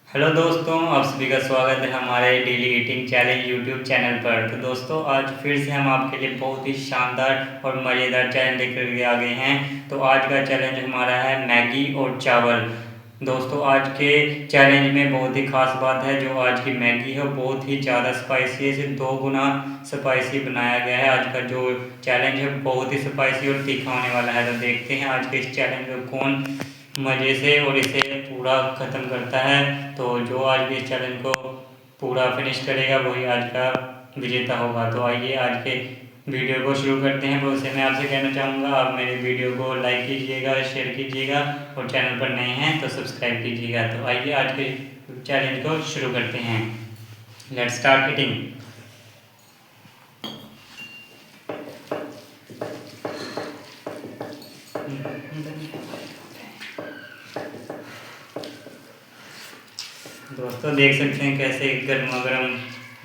Hello दोस्तों, आप सभी का स्वागत है हमारे daily eating challenge YouTube channel पर। तो दोस्तों, आज फिर से हम आपके लिए बहुत ही शानदार और मज़ेदार चैलेंज लेकर के आ गए हैं। तो आज का चैलेंज हमारा है मैगी और चावल। दोस्तों, आज के चैलेंज में बहुत ही खास बात है, जो आज की मैगी है बहुत ही ज़्यादा स्पाइसी है, इसे 2 गुना स्पाइसी बनाया गया है। आज का जो चैलेंज है बहुत ही स्पाइसी और तीखा होने वाला है। तो देखते हैं आज के इस चैलेंज को कौन मज़े से और इसे पूरा ख़त्म करता है। तो जो आज भी इस चैलेंज को पूरा फिनिश करेगा वही आज का विजेता होगा। तो आइए आज के वीडियो को शुरू करते हैं। तो उससे मैं आपसे कहना चाहूँगा, आप मेरे वीडियो को लाइक कीजिएगा, शेयर कीजिएगा और चैनल पर नए हैं तो सब्सक्राइब कीजिएगा। तो आइए आज के चैलेंज को शुरू करते हैं। Let's start eating. दोस्तों, देख सकते हैं कैसे गर्मा गर्म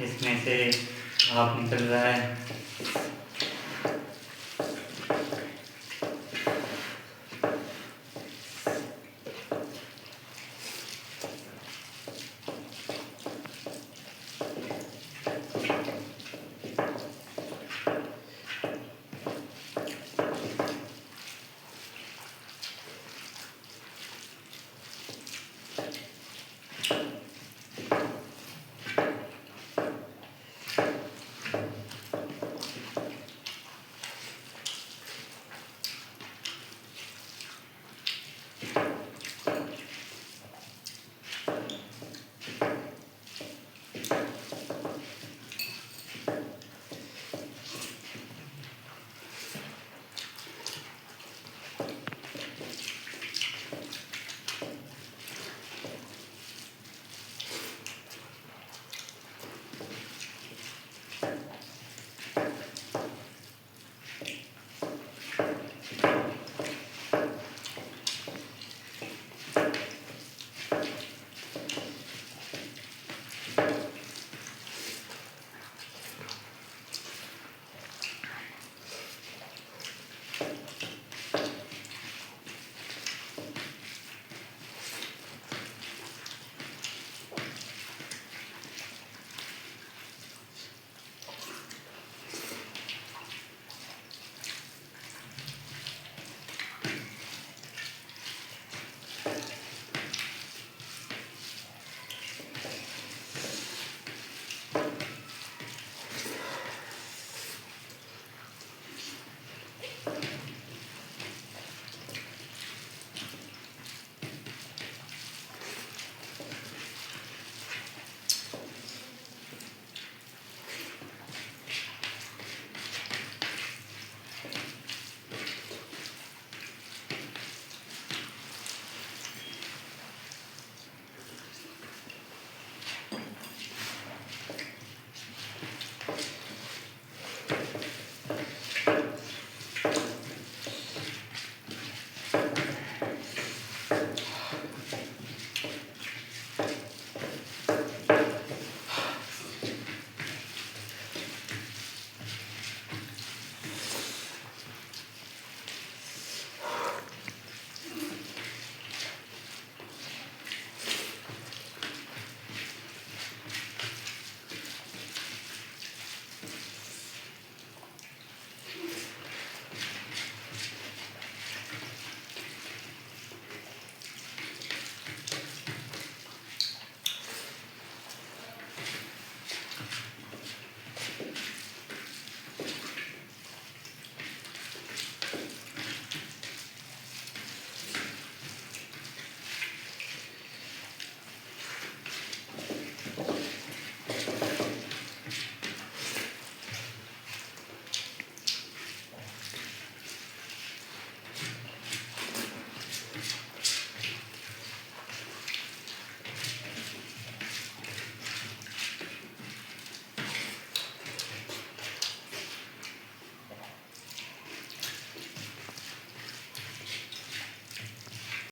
इसमें से भाप निकल रहा है।